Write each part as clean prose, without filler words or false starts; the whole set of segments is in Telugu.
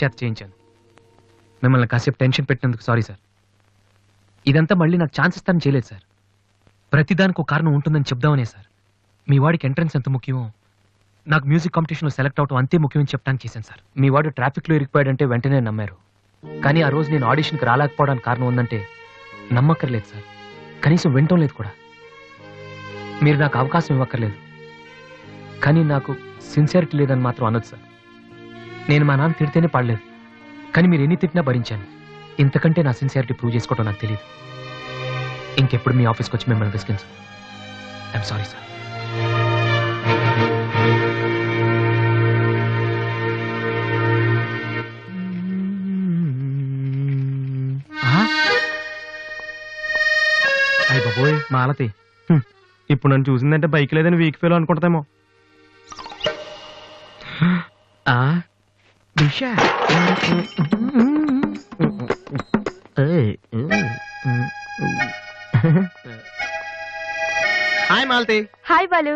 చేత చేయించాను. మిమ్మల్ని కాసేపు టెన్షన్ పెట్టినందుకు సారీ సార్. ఇదంతా మళ్ళీ నాకు ఛాన్స్ ఇస్తానని చేయలేదు సార్. ప్రతిదానికి ఒక కారణం ఉంటుందని చెప్దామనే సార్. మీ వాడికి ఎంట్రన్స్ ఎంత ముఖ్యమో నాకు మ్యూజిక్ కాంపిటీషన్లో సెలెక్ట్ అవడం అంతే ముఖ్యమని చెప్పడానికి చేశాను సార్. మీ వాడు ట్రాఫిక్లో ఇరికిపోయాడంటే వెంటనే నమ్మారు. కానీ ఆ రోజు నేను ఆడిషన్కి రాలేకపోవడానికి కారణం ఉందంటే నమ్మక్కర్లేదు సార్. కనీసం వినటం లేదు కూడా. మీరు నాకు అవకాశం ఇవ్వక్కర్లేదు, కానీ నాకు సిన్సియారిటీ లేదని మాత్రం అనొచ్చు సార్. నేను మా నాన్న తిడితేనే పాడలేదు, కానీ మీరు ఎన్ని తిట్టినా భరించాను. ఇంతకంటే నా సిన్సియారిటీ ప్రూవ్ చేసుకోవడం నాకు తెలియదు. ఇంకెప్పుడు మీ ఆఫీస్కి వచ్చి మిమ్మల్ని విసిగించను. I'm sorry sir. అయ్య బాబోయ్ మాలతి, ఇప్పుడు నన్ను చూసిందంటే బైక్ లేదని వీక్ ఫెయిల్ అనుకుంటామేమో. Hi Malathi. Hi Balu.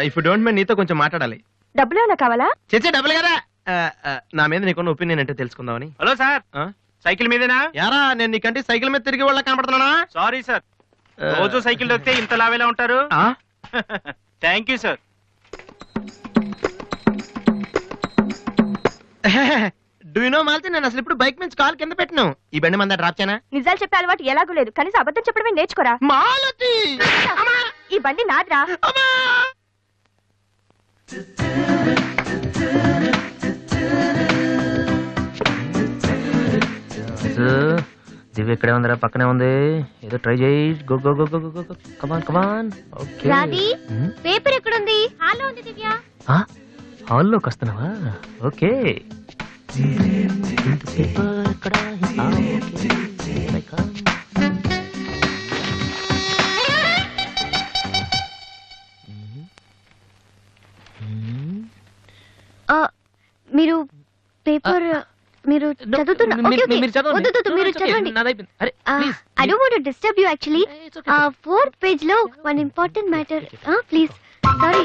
If you don't mind నీతో కొంచెం మాట్లాడాలి. డబ్బులు ఏమైనా కావాలా? చేసే డబ్బులు కదా. నా మీద నీకున్న ఒపీనియన్ అంటే తెలుసుకుందామని. హలో సార్, సైకిల్ మీదేనా? యారా నేను నీకంటే సైకిల్ మీద తిరిగి వాళ్ళ కనపడుతున్నా. సారీ సార్, రోజు సైకిల్ దొరికితే ఇంత లావేలా ఉంటారు. Thank you sir. Do you know Malathi, నేను అసలు ఇప్పుడు బైక్ నుంచి కాల్ కింద పెట్టను. ఈ బండి మంద డ్రాప్ చేయనా? నిజాలు చెప్పే అలవాటు ఎలాగూ లేదు, కనీసం అబద్ధం చెప్పడమే నేర్చుకోరా. మాలతి, ఈ బండి నాదిరా. దివ్య ఇక్కడే ఉందిరా, పక్కనే ఉంది. ఏదో ట్రై చేయి. Go go go go go go. Come on come on. Okay. Radhi, paper ఎక్కడుంది? హాల్లో ఉంది దివ్య. హాల్లోకి వస్తున్నావా? ఓకే. పేపర్ ఎక్కడ? మీరు పేపర్ మీరు చదువుతున్నా. మీరు చదవండి. I don't want to disturb you actually. 4th page లో one important matter. Please. Sorry.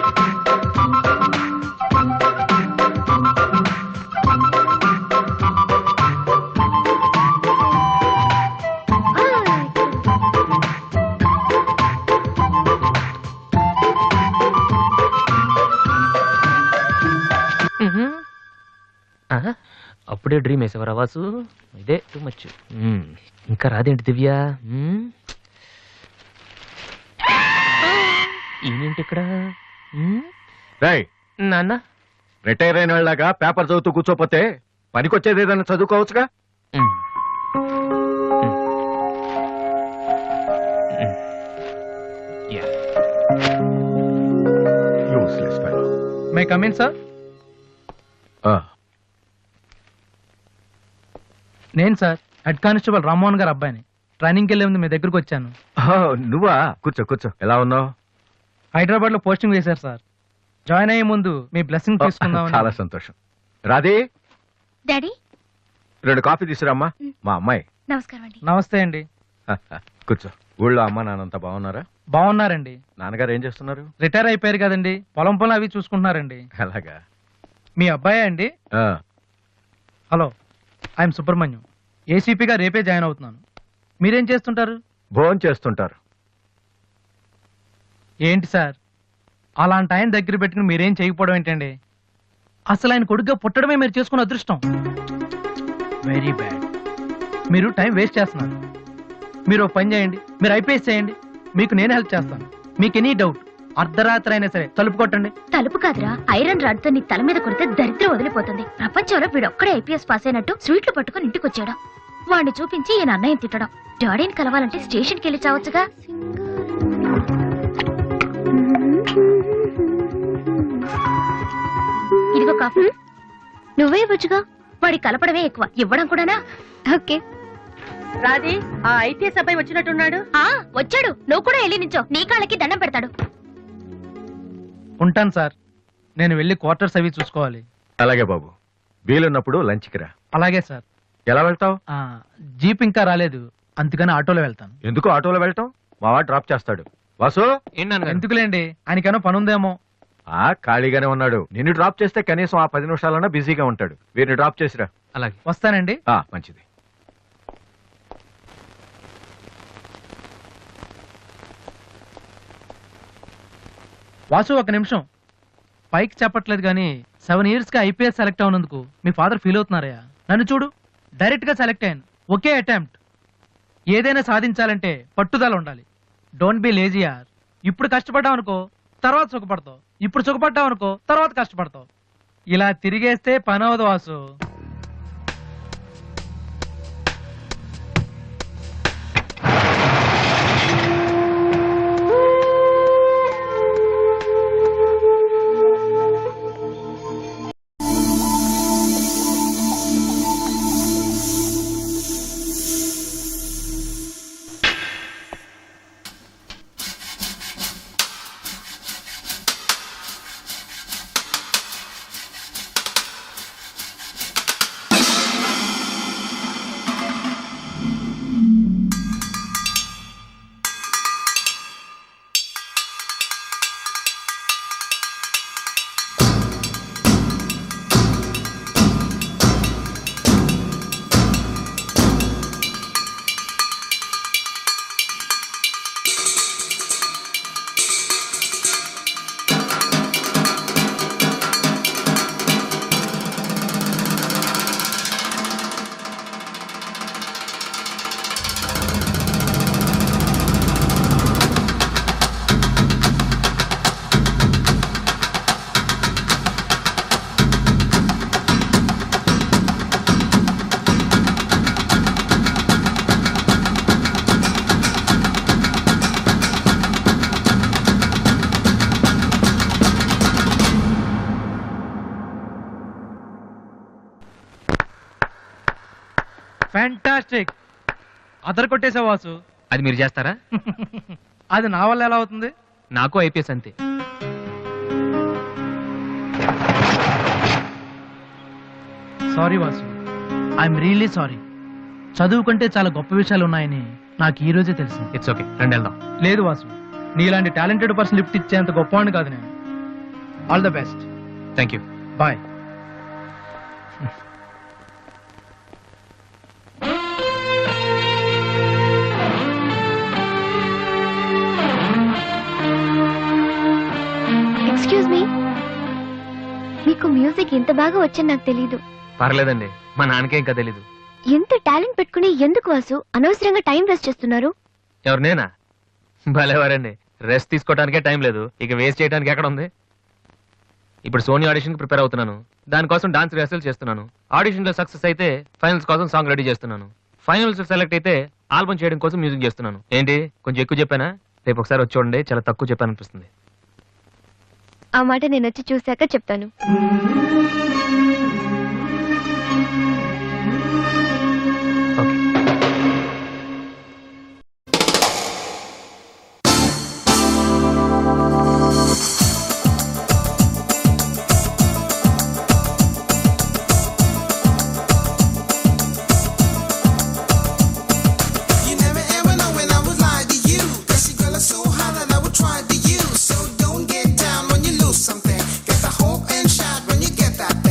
అప్పుడే డ్రీమ్ వేసేవారా వాసు? ఇదే టూ మచ్. ఇంకా రాదేంటి దివ్య? ఈయనేంటి ఇక్కడ? నాన్న, రిటైర్ అయిన వాళ్ళగా పేపర్ చదువుతూ కూర్చోపోతే పనికొచ్చేది ఏదైనా చదువుకోవచ్చుగా. May come in sir? నేను sir head constable Rammohan garu అబ్బాయిని. ట్రైనింగ్కి వెళ్ళే ముందు మీ దగ్గరకు వచ్చాను. నువ్వా? కూర్చో కూర్చో. ఎలా ఉన్నావు? హైదరాబాద్ లో పోస్టింగ్ వేశారు సార్. జాయిన్ అయ్యే ముందు మీ బ్లెస్సింగ్ తీసుకుందాం. చాలా సంతోషం. రాధే, డాడీ 2 కాఫీ తీసుకురామ్మా. మా అమ్మాయి. నమస్కారం అండి. నమస్తే అండి. కూర్చో. ఊళ్ళో అమ్మ నాన్నంతా బాగున్నారా? బాగున్నారండి. నాన్నగారు ఏం చేస్తున్నారు? రిటైర్ అయిపోయారు కదండి, పొలం పొలం అవి చూసుకుంటున్నారండి. అలాగా. మీ అబ్బాయే అండి? Hello, I'm Subrahmanyam. ఏసీపీగా రేపే జాయిన్ అవుతున్నాను. మీరేం చేస్తుంటారు? భోజనం చేస్తుంటారు. ఏంటి సార్, అలాంటి ఆయన దగ్గర పెట్టుకుని మీరేం చేయకపోవడం ఏంటండి? అసలు ఆయన కొడుగ్గా పుట్టడమే మీరు చేసుకున్న అదృష్టం. Very bad. మీరు టైం వేస్ట్ చేస్తున్నారు. మీరు ఒక పని చేయండి, మీరు ఐపీఎస్ చేయండి. మీకు నేను హెల్ప్ చేస్తాను. మీకు ఎనీ డౌట్ అర్ధరాత్రి అయినా సరే తలుపు కొట్టండి. తలుపు కాదురా, ఐరన్ రాడ్తో నీ తల మీద కొడితే దరిద్రం వదిలిపోతుంది. ప్రపంచంలో వీడొక్కడే ఐపీఎస్ పాస్ అయినట్టు స్వీట్లు పట్టుకుని ఇంటికి వచ్చాడు. వాడిని చూపించి ఈయన అన్నయ్యం తిట్టడం. డాడీని కలవాలంటే స్టేషన్కి వెళ్ళి చావచ్చుగా. ఇదిగో కాఫీ. నువ్వే ఇవ్వచ్చుగా. వాడి కలపడమే ఎక్కువ, ఇవ్వడం కూడానా? ఓకే. రాది, ఆ ఐపీఎస్ అబ్బాయి వచ్చినట్టున్నాడు. వచ్చాడు. నువ్వు కూడా వెళ్ళి నించో, నీ కాళ్ళకి దండం పెడతాడు. ఉంటాను సార్, నేను వెళ్ళి క్వార్టర్స్ అవి చూసుకోవాలి. అలాగే బాబు, వీలున్నప్పుడు లంచ్కి రా. అలాగే సార్. ఎలా వెళ్తావు? జీప్ ఇంకా రాలేదు, అందుకని ఆటోలో వెళ్తాను. ఎందుకు ఆటోలో వెళ్తాం? మావాడు డ్రాప్ చేస్తాడు. వాసు, ఎందుకులేండి, ఆయనకేమో పనుందేమో. ఖాళీగానే ఉన్నాడు. నిన్ను డ్రాప్ చేస్తే కనీసం ఆ 10 నిమిషాలన్నా బిజీగా ఉంటాడు. వీరిని డ్రాప్ చేసిరా. అలాగే. వస్తానండి. మంచిది. వాసు ఒక నిమిషం. పైకి చెప్పట్లేదు కానీ 7 years గా ఐపీఎస్ సెలెక్ట్ అవునందుకు మీ ఫాదర్ ఫీల్ అవుతున్నారయ్యా. నన్ను చూడు, డైరెక్ట్ గా సెలెక్ట్ అయ్యాను. ఒకే అటెంప్ట్. ఏదైనా సాధించాలంటే పట్టుదల ఉండాలి. డోంట్ బి లేజీ యార్. ఇప్పుడు కష్టపడ్డావు అనుకో, తర్వాత సుఖపడతావు. ఇప్పుడు సుఖపడ్డావు అనుకో, తర్వాత కష్టపడతావు. ఇలా తిరిగేస్తే పని అవదు వాసు. ఫ్యాంటాస్టిక్. అదర్ కొట్టేసా వాసు. అది మీరు చేస్తారా? అది నా వల్ల ఎలా అవుతుంది? నాకు ఐపీఎస్ అంతే. Sorry Vasu, I'm really sorry. చదువుకుంటే చాలా గొప్ప విషయాలు ఉన్నాయని నాకు ఈ రోజే తెలిసింది. ఇట్స్ ఓకే, రండి వెళ్దాం. లేదు వాసు, నీలాంటి టాలెంటెడ్ పర్సన్ లిఫ్ట్ ఇచ్చేంత గొప్పవాడిని కాదు నేను. All the best. Thank you. Bye. Excuse me, మీకు మ్యూజిక్ ఇంత బాగా వచ్చని నాకు తెలీదు. పర్లేదండి, మా నాన్నకే ఇంకా తెలీదు. ఎంత టాలెంట్ పెట్టుకుని ఎందుకు వాసు అనవసరంగా టైం వేస్ట్ చేస్తున్నారు? ఎవరు, నేనా? భలేవారండి, రెస్ట్ తీసుకోవడానికే టైం లేదు, ఇక వేస్ట్ చేయడానికి ఎక్కడ ఉంది? ఇప్పుడు సోనీ ఆడిషన్ కి ప్రిపేర్ అవుతున్నాను. దానికోసం డాన్స్ రిహర్సల్ చేస్తున్నాను. ఆడిషన్ లో సక్సెస్ అయితే ఫైనల్స్ కోసం సాంగ్ రెడీ చేస్తున్నాను. ఫైనల్స్ సెలెక్ట్ అయితే ఆల్బమ్ చేయడం కోసం మ్యూజిక్ చేస్తున్నాను. ఏంటి కొంచెం ఎక్కువ చెప్పానా? రేపు ఒకసారి వచ్చి చూడండి, చాలా తక్కువ చెప్పాను అనిపిస్తుంది. ఆ మాట నేను వచ్చి చూశాక చెప్తాను. Okay. You never ever know when I was lying to you. 'Cause she girl is so hot that I would try to use. So don't get down when you lose something. Get the hope and shot when you get that thing.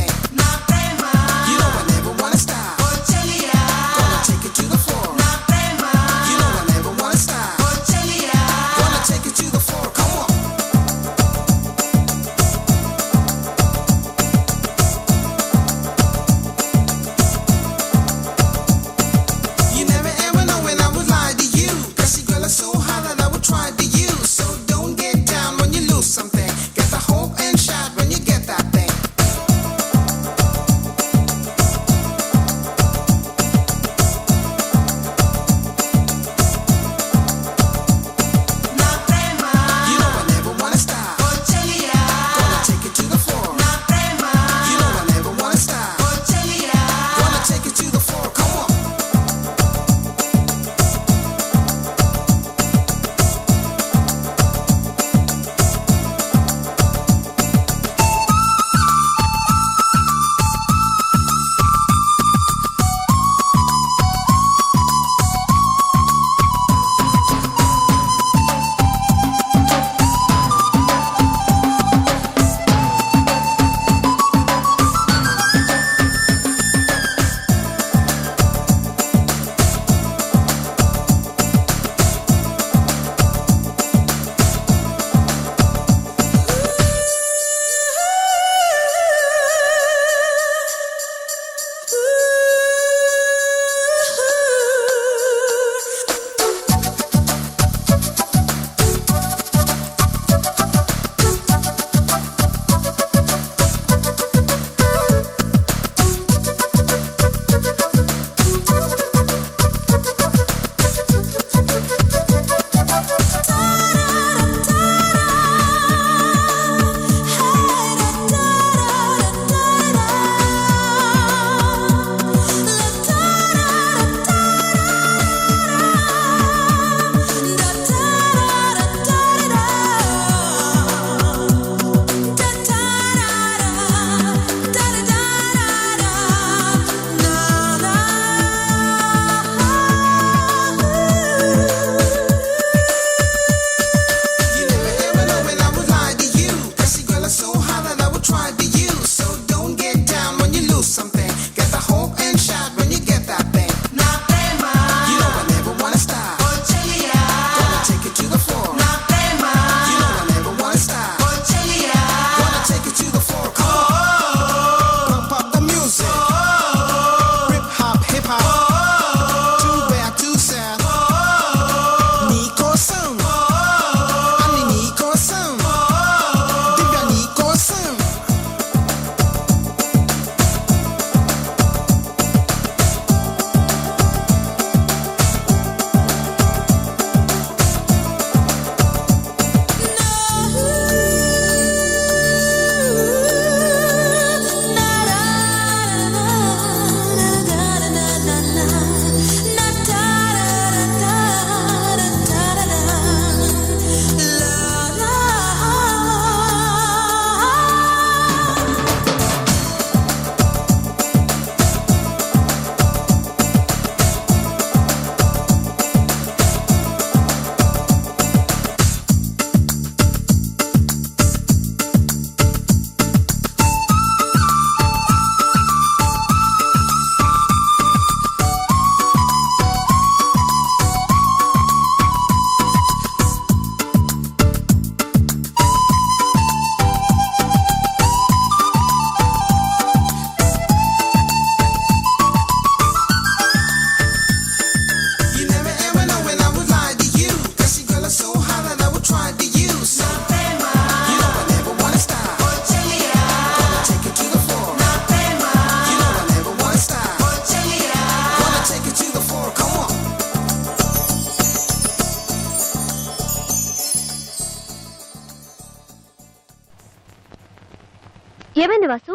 ఏమైంది వాసు?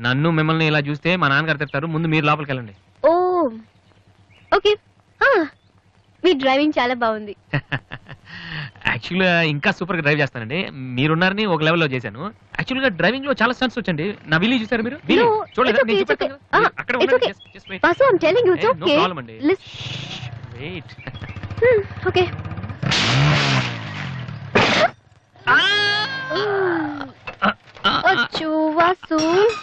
నన్ను మిమ్మల్ని ఇలా చూస్తే మా నాన్నగారు తిడతారు. ముందు మీరు లోపలికి వెళ్ళండి. ఓ ఓకే. మీ డ్రైవింగ్ చాలా బాగుంది. యాక్చువల్గా ఇంకా సూపర్ గా డ్రైవ్ చేస్తానండి. మీరున్నారని ఒక లెవెల్లో చేశాను. యాక్చువల్ గా డ్రైవింగ్ లో చాలా స్టన్స్ వచ్చండి. నా విల్లీ చూసారు మీరు? No, చూడలేదా? it's okay, నేను it's okay. చూపెడతాను కదా. అక్కడ It's ఉండండి. okay. Just wait. Vasu, I'm telling you, it's No okay. problem అండి. Wait. Okay. అచ్చో వాసు.